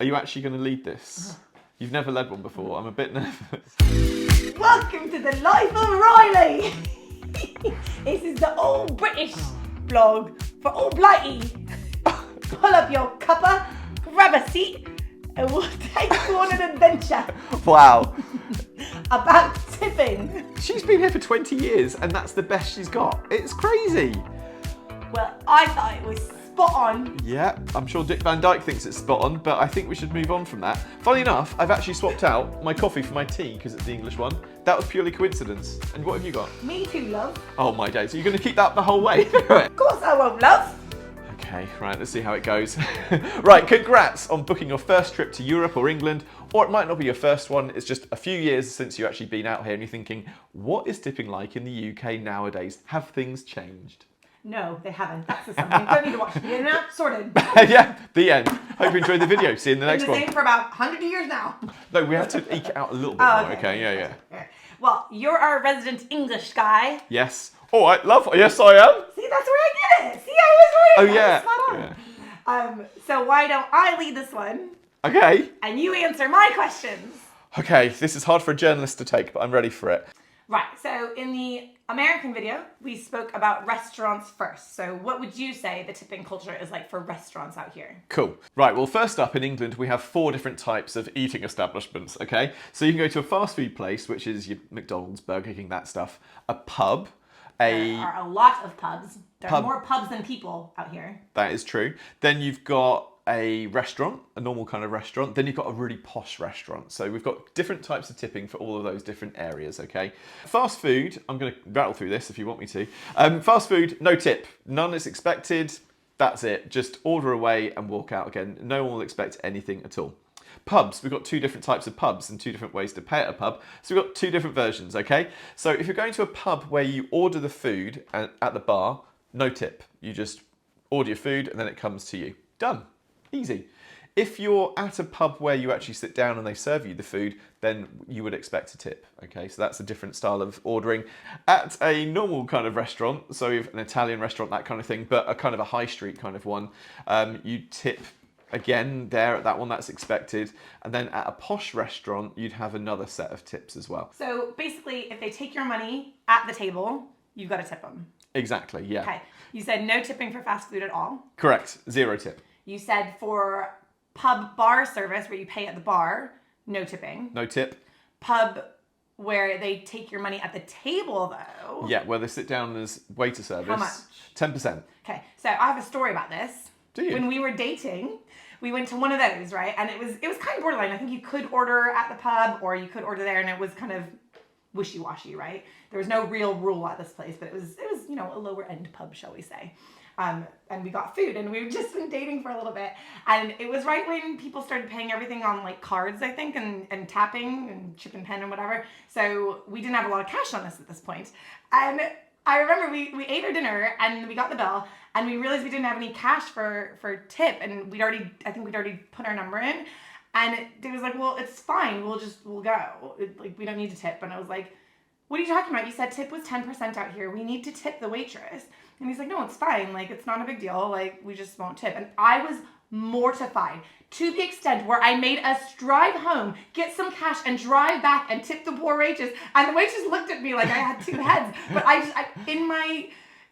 Are you actually going to lead this? You've never led one before. I'm a bit nervous. Welcome to the life of Reilly. This is the old British blog for old Blighty. Pull up your cuppa, grab a seat, and we'll take you on an adventure. Wow. About tipping. She's been here for 20 years and that's the best she's got. It's crazy. Well, I thought it was spot on. Yeah, I'm sure Dick Van Dyke thinks it's spot on, but I think we should move on from that. Funny enough, I've actually swapped out my coffee for my tea because it's the English one. That was purely coincidence. And what have you got? Me too, love. Oh my days, are you going to keep that the whole way? Of course I won't, love. Okay, right, let's see how it goes. Right, congrats on booking your first trip to Europe or England, or it might not be your first one, it's just a few years since you've actually been out here and you're thinking, what is tipping like in the UK nowadays? Have things changed? No, they haven't. That's the something. Don't need to watch it. You're not sorted. Yeah, the end. Hope you enjoyed the video. See you in the next Been the one. same for about 100 years now. No, we have to eke it out a little bit Oh, more, okay? Yeah. Well, you're our resident English guy. Yes. All right, love. Yes, I am. See, that's where I get it. See, I was right. Oh, I was yeah. spot on. So why don't I lead this one Okay. and you answer my questions? Okay, this is hard for a journalist to take, but I'm ready for it. Right, so in the American video, we spoke about restaurants first. So what would you say the tipping culture is like for restaurants out here? Cool. Right, well, first up in England, we have 4 different types of eating establishments, okay? So you can go to a fast food place, which is your McDonald's, Burger King, that stuff, a pub, There are a lot of pubs. There are more pubs than people out here. That is true. Then you've got a restaurant, a normal kind of restaurant. Then you've got a really posh restaurant. So we've got different types of tipping for all of those different areas, okay? Fast food, I'm going to rattle through this if you want me to. Fast food, no tip. None is expected. That's it. Just order away and walk out again. No one will expect anything at all. Pubs, we've got 2 different types of pubs and 2 different ways to pay at a pub. So we've got 2 different versions, okay? So if you're going to a pub where you order the food at the bar, no tip. You just order your food and then it comes to you. Done. Easy. If you're at a pub where you actually sit down and they serve you the food, then you would expect a tip, okay? So that's a different style of ordering. At a normal kind of restaurant, so an Italian restaurant, that kind of thing, but a kind of a high street kind of one, you tip again there at that one, that's expected. And then at a posh restaurant, you'd have another set of tips as well. So basically, if they take your money at the table, you've got to tip them. Exactly, yeah. Okay. You said no tipping for fast food at all. Correct, 0 tip. You said for pub bar service where you pay at the bar, no tipping. No tip. Pub where they take your money at the table though. Yeah, where they sit down as waiter service. How much? 10%. Okay, so I have a story about this. Do you? When we were dating, we went to one of those, right? And it was kind of borderline. I think you could order at the pub or you could order there, and it was kind of wishy-washy, right? There was no real rule at this place, but it was a lower end pub, shall we say. And we got food, and we've just been dating for a little bit. And it was right when people started paying everything on like cards, I think, and tapping and chip and pen and whatever. So we didn't have a lot of cash on us at this point. And I remember we ate our dinner and we got the bill and we realized we didn't have any cash for tip, and I think we'd already put our number in. And it was like, well, it's fine. We'll go. Like, we don't need to tip. And I was like, what are you talking about? You said tip was 10% out here. We need to tip the waitress. And he's like, no, it's fine. Like, it's not a big deal. Like, we just won't tip. And I was mortified to the extent where I made us drive home, get some cash, and drive back and tip the poor waitress. And the waitress looked at me like I had 2 heads. But I in my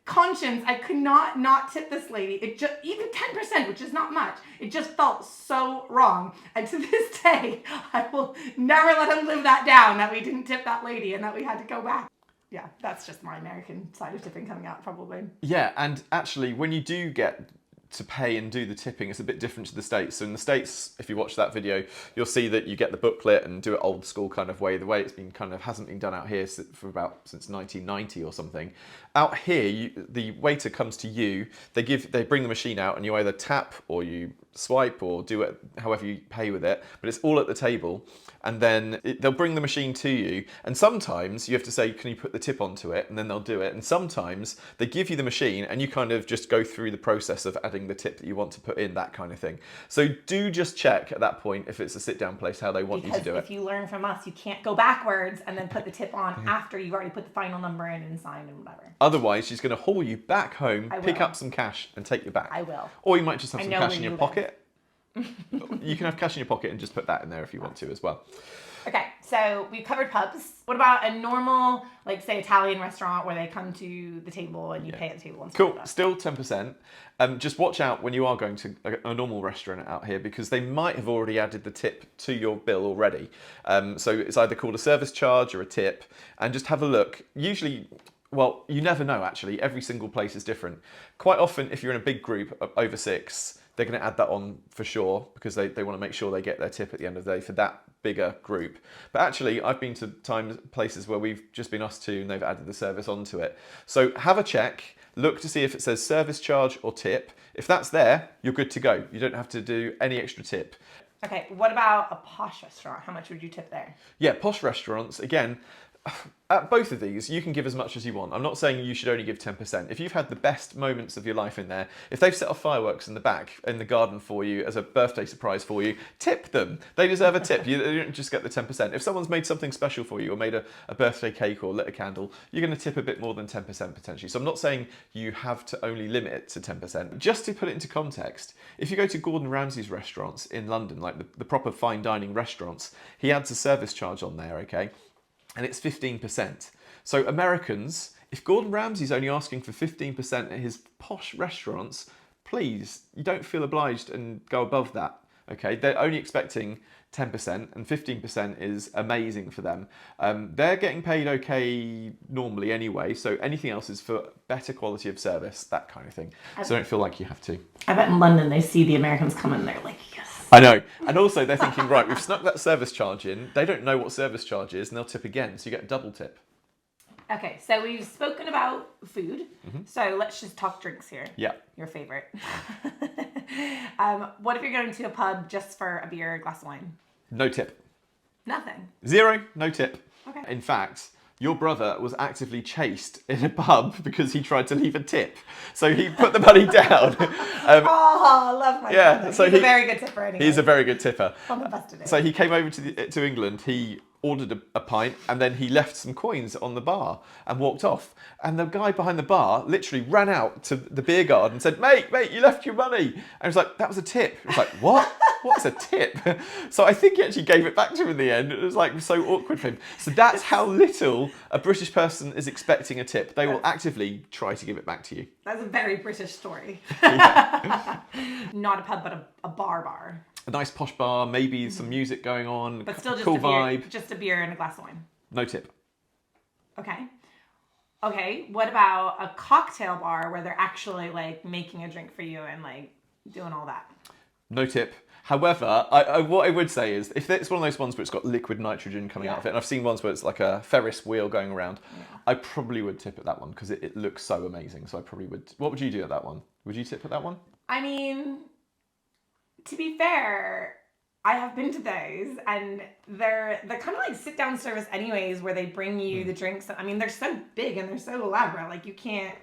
conscience, I could not tip this lady. It just, even 10%, which is not much, it just felt so wrong. And to this day, I will never let him live that down, that we didn't tip that lady and that we had to go back. Yeah, that's just my American side of tipping coming out, probably. Yeah, and actually, when you do get to pay and do the tipping, it's a bit different to the States. So in the States, if you watch that video, you'll see that you get the booklet and do it old school kind of way. The way it's been hasn't been done out here since 1990 or something. Out here, the waiter comes to you, they bring the machine out and you either tap or you swipe or do it however you pay with it, but it's all at the table. And then they'll bring the machine to you, and sometimes you have to say, can you put the tip onto it? And then they'll do it. And sometimes they give you the machine and you kind of just go through the process of adding the tip that you want to put in, that kind of thing. So do just check at that point, if it's a sit down place, how they want you to do it. Because if you learn from us, you can't go backwards and then put the tip on after you've already put the final number in and signed and whatever. Otherwise, she's going to haul you back home, pick up some cash and take you back. I will. Or you might just have some cash in your pocket. You can have cash in your pocket and just put that in there if you want to as well. Okay, so we've covered pubs. What about a normal, like say Italian restaurant where they come to the table and you pay at the table and stuff Cool, like that? still 10%. Just watch out when you are going to a normal restaurant out here because they might have already added the tip to your bill already. So it's either called a service charge or a tip, and just have a look. Usually, well, you never know actually, every single place is different. Quite often, if you're in a big group of over 6, they're going to add that on for sure because they want to make sure they get their tip at the end of the day for that bigger group. But actually, I've been to places where we've just been us two and they've added the service onto it. So have a check, look to see if it says service charge or tip. If that's there, you're good to go. You don't have to do any extra tip. Okay, what about a posh restaurant? How much would you tip there? Yeah, posh restaurants, again, at both of these, you can give as much as you want. I'm not saying you should only give 10%. If you've had the best moments of your life in there, if they've set off fireworks in the back, in the garden for you as a birthday surprise for you, tip them. They deserve a tip. You don't just get the 10%. If someone's made something special for you or made a birthday cake or lit a candle, you're going to tip a bit more than 10% potentially. So I'm not saying you have to only limit it to 10%. Just to put it into context, if you go to Gordon Ramsay's restaurants in London, like the proper fine dining restaurants, he adds a service charge on there, okay? And it's 15%. So Americans, if Gordon Ramsay's only asking for 15% at his posh restaurants, please, you don't feel obliged and go above that, okay? They're only expecting 10% and 15% is amazing for them. They're getting paid okay normally anyway, so anything else is for better quality of service, that kind of thing. So don't feel like you have to. I bet in London they see the Americans come in and they're like, yes. I know. And also they're thinking, right, we've snuck that service charge in. They don't know what service charge is and they'll tip again. So you get a double tip. Okay, so we've spoken about food. So let's just talk drinks here. Yeah. Your favorite. What if you're going to a pub just for a beer or a glass of wine? No tip. Nothing. 0, no tip. Okay. In fact, your brother was actively chased in a pub because he tried to leave a tip. So he put the money down. Oh, I love my brother. So he's a very good tipper anyway. He's a very good tipper. On the bus today. So he came over to England, he ordered a pint and then he left some coins on the bar and walked off. And the guy behind the bar literally ran out to the beer garden and said, mate, you left your money. And he was like, that was a tip. He was like, what? What's a tip? So I think he actually gave it back to him in the end. It was like so awkward for him. So that's how little a British person is expecting a tip. They will actively try to give it back to you. That's a very British story. Not a pub, but a bar. A nice posh bar, maybe some music going on, But still just cool a beer, vibe. just a beer and a glass of wine. No tip. Okay, what about a cocktail bar where they're actually like making a drink for you and like doing all that? No tip. However, what I would say is if it's one of those ones where it's got liquid nitrogen coming out of it, and I've seen ones where it's like a Ferris wheel going around, I probably would tip at that one because it looks so amazing. So I probably would. What would you do at that one? Would you tip at that one? I mean, to be fair, I have been to those, and they're kind of like sit down service anyways, where they bring you the drinks. I mean, they're so big and they're so elaborate, like you can't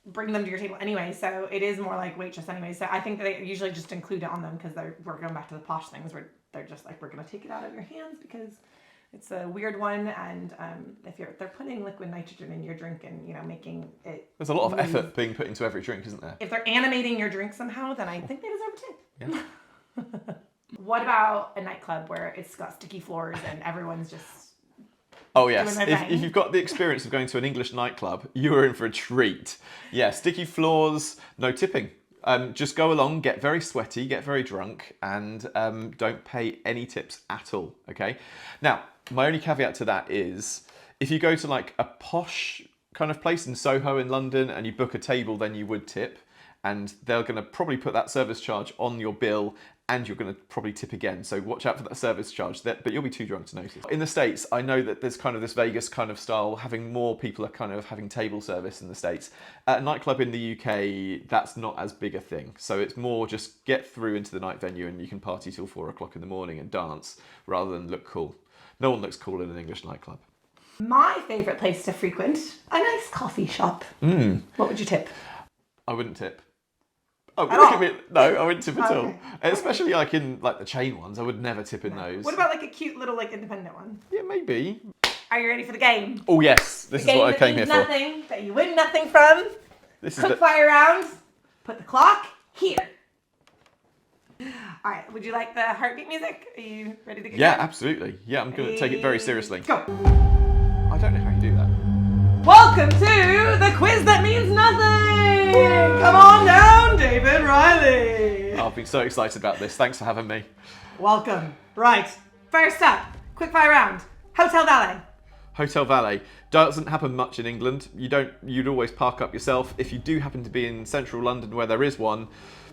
bring them to your table anyway. So it is more like waitress anyway. So I think that they usually just include it on them because we're going back to the posh things where they're just like, we're gonna take it out of your hands because it's a weird one, and if they're putting liquid nitrogen in your drink and making it. There's a lot of effort being put into every drink, isn't there? If they're animating your drink somehow, then I think they deserve a tip. Yeah. What about a nightclub where it's got sticky floors and everyone's just Oh yes, doing their if thing? you've got the experience of going to an English nightclub, you are in for a treat. Yeah, sticky floors, no tipping. Just go along, get very sweaty, get very drunk, and don't pay any tips at all, okay? Now, my only caveat to that is, if you go to like a posh kind of place in Soho in London and you book a table, then you would tip, and they're going to probably put that service charge on your bill, and you're going to probably tip again. So watch out for that service charge, but you'll be too drunk to notice. In the States, I know that there's kind of this Vegas kind of style, having more people are kind of having table service in the States. At a nightclub in the UK, that's not as big a thing. So it's more just get through into the night venue and you can party till 4 o'clock in the morning and dance rather than look cool. No one looks cool in an English nightclub. My favourite place to frequent, a nice coffee shop. What would you tip? I wouldn't tip. Oh, At look all? at me. No, I wouldn't tip at all. Okay. Especially like in like the chain ones, I would never tip in those. What about like a cute little like independent one? Yeah, maybe. Are you ready for the game? Oh yes, this is Game what I that came here means for. nothing, that you win nothing from. This is Quick fire round. Put the clock here. All right, would you like the heartbeat music? Are you ready to get Yeah, going? absolutely. Yeah, I'm going to take it very seriously. Go. I don't know how you do that. Welcome to the quiz that means nothing. Come on down, David Reilly. Oh, I've been so excited about this. Thanks for having me. Welcome. Right. First up, quick fire round. Hotel valet. Hotel valet doesn't happen much in England. You'd always park up yourself. If you do happen to be in central London where there is one,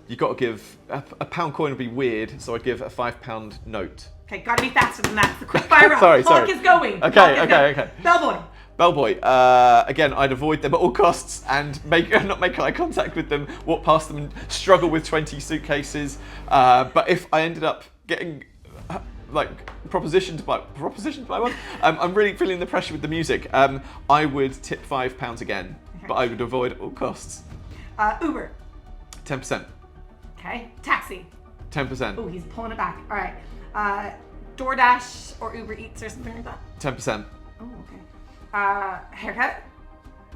you've got to give a pound coin would be weird, so I'd give a £5 note. Okay, gotta be faster than that. It's the quick fire round. Sorry. Clock is going. Okay. Bellboy. Bellboy, again, I'd avoid them at all costs and not make eye contact with them, walk past them and struggle with 20 suitcases. But if I ended up getting propositioned by one, I'm really feeling the pressure with the music. I would tip £5 again, but I would avoid at all costs. Uber. 10%. Okay. Taxi. 10%. Oh, he's pulling it back. All right. DoorDash or Uber Eats or something like that. 10%. Oh, okay. Haircut.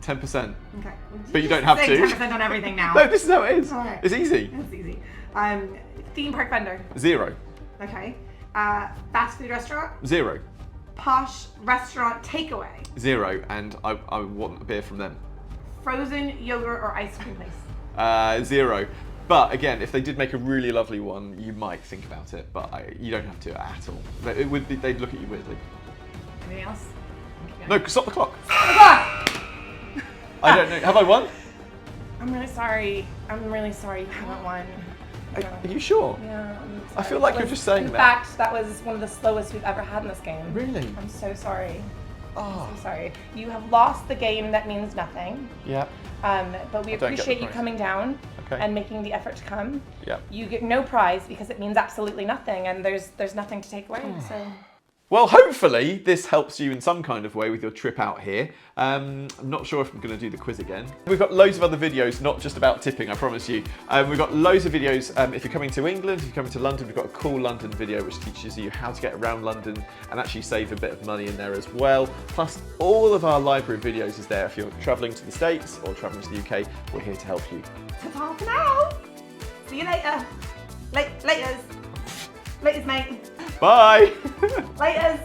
10%. Okay. But you don't have to. 10% on everything now. No, this is how it is. All right. It's easy. It's easy. Theme park vendor. 0. Okay. Fast food restaurant. 0. Posh restaurant takeaway. 0. And I want a beer from them. Frozen yogurt or ice cream place. 0. But again, if they did make a really lovely one, you might think about it. But you don't have to at all. They'd look at you weirdly. Anything else? No, stop the clock. Ah! I don't know. Have I won? I'm really sorry you haven't won. Are you sure? Yeah, I feel like you're just saying that. In fact, that was one of the slowest we've ever had in this game. Really? I'm so sorry. Oh. I'm so sorry. You have lost the game that means nothing. Yeah. But we appreciate you coming down and making the effort to come. Yeah. You get no prize because it means absolutely nothing, and there's nothing to take away. So. Well, hopefully this helps you in some kind of way with your trip out here. I'm not sure if I'm going to do the quiz again. We've got loads of other videos, not just about tipping, I promise you. We've got loads of videos if you're coming to England, if you're coming to London, we've got a cool London video which teaches you how to get around London and actually save a bit of money in there as well. Plus, all of our library videos is there if you're travelling to the States or travelling to the UK. We're here to help you. Ta-ta for now. See you later. Laters. Laters, mate. Bye! Laters.